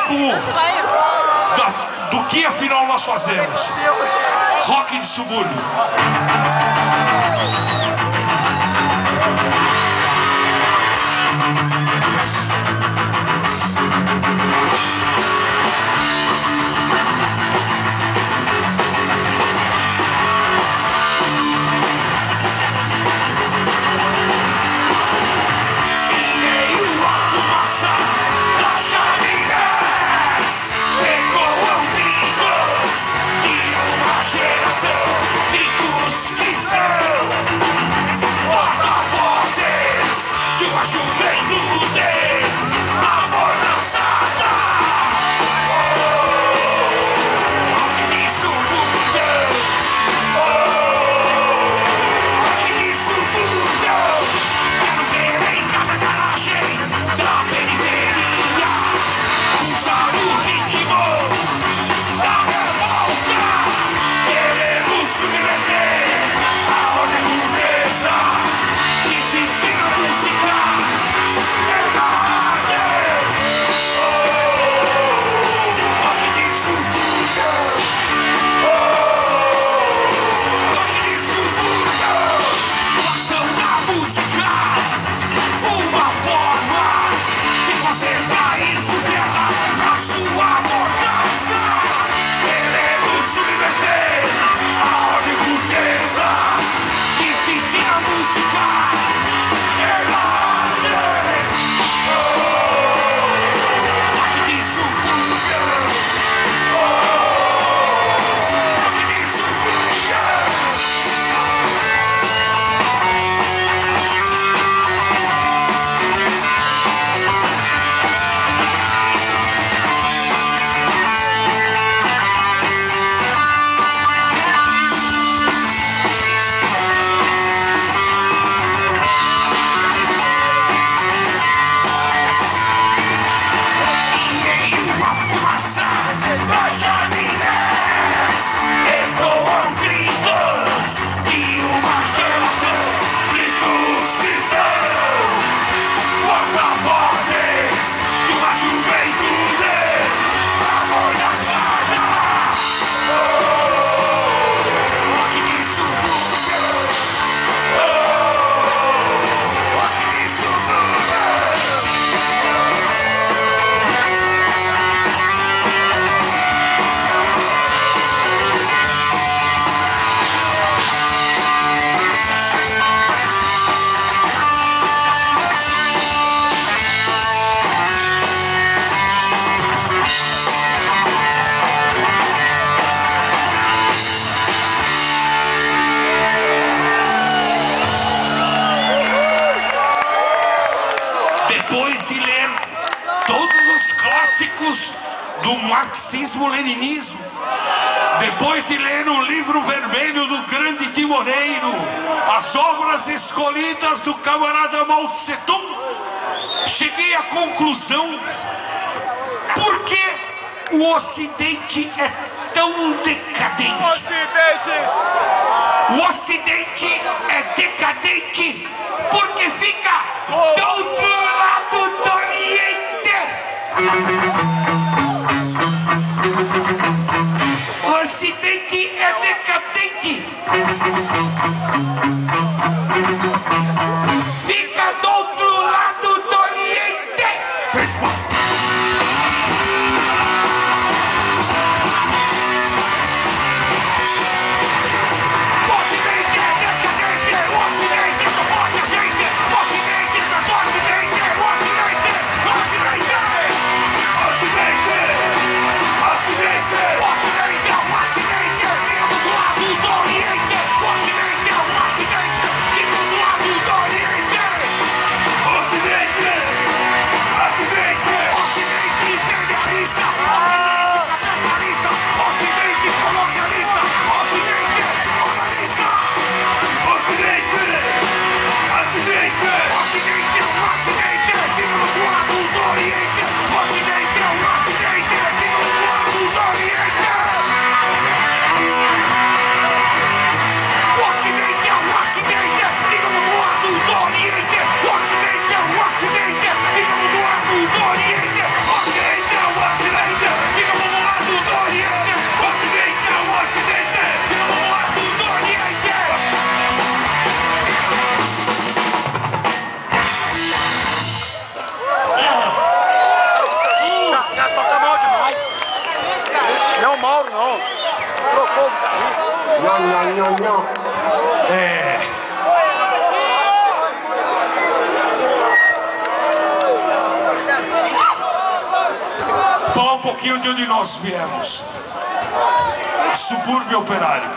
pouco do que afinal nós fazemos. Rock de subúrbio. Depois de ler todos os clássicos do marxismo-leninismo, depois de ler o livro vermelho do grande timoneiro, as obras escolhidas do camarada Mao Tse Tung, cheguei à conclusão: por que o Ocidente é tão decadente? O Ocidente é decadente porque fica do outro lado do Oriente. O Ocidente é decadente. Fica do outro lado do Oriente. Falar um pouquinho de onde nós viemos. Subúrbio operário.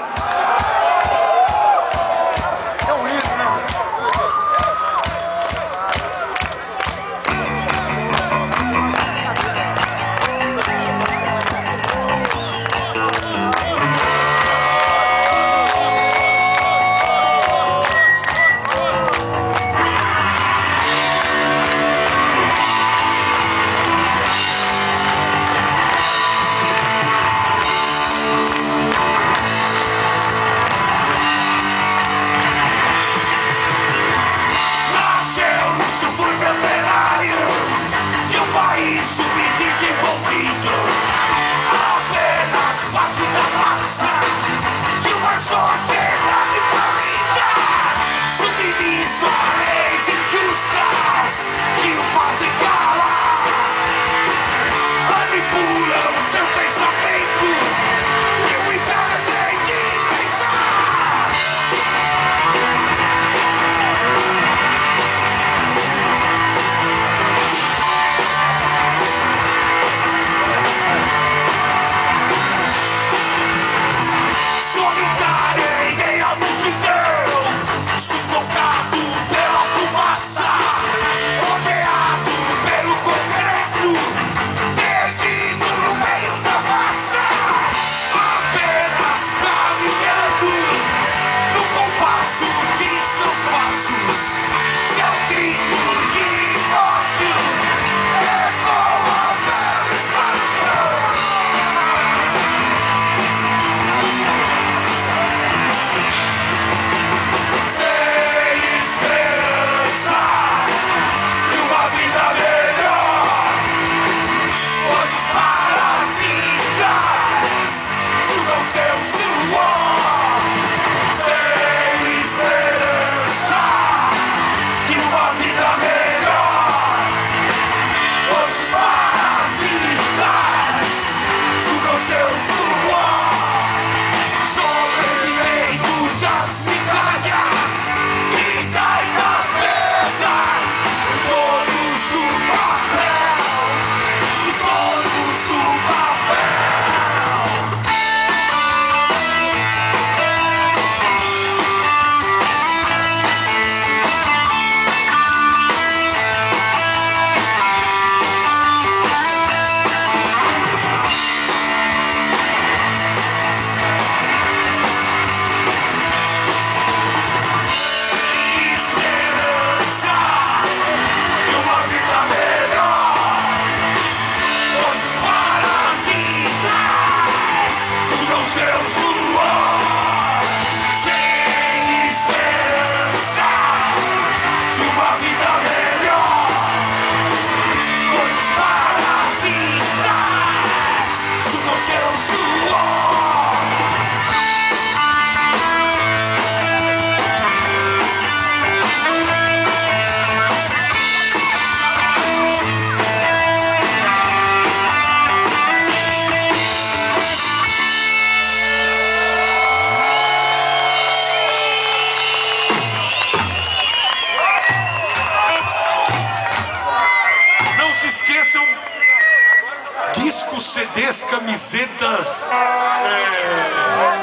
Discos, CDs, camisetas,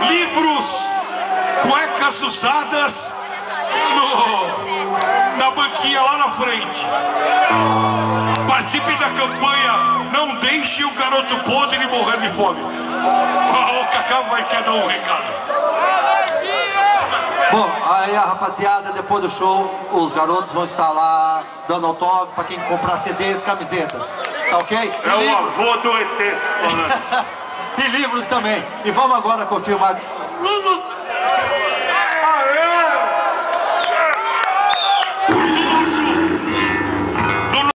livros, cuecas usadas na banquinha lá na frente. Participe da campanha Não Deixe o Garoto Podre morrer de fome. O Cacá vai querer dar um recado. Bom, aí a rapaziada, depois do show, os garotos vão estar lá dando autógrafo para quem comprar CDs, camisetas, tá ok? É o avô do ET. E livros também. E vamos agora curtir mais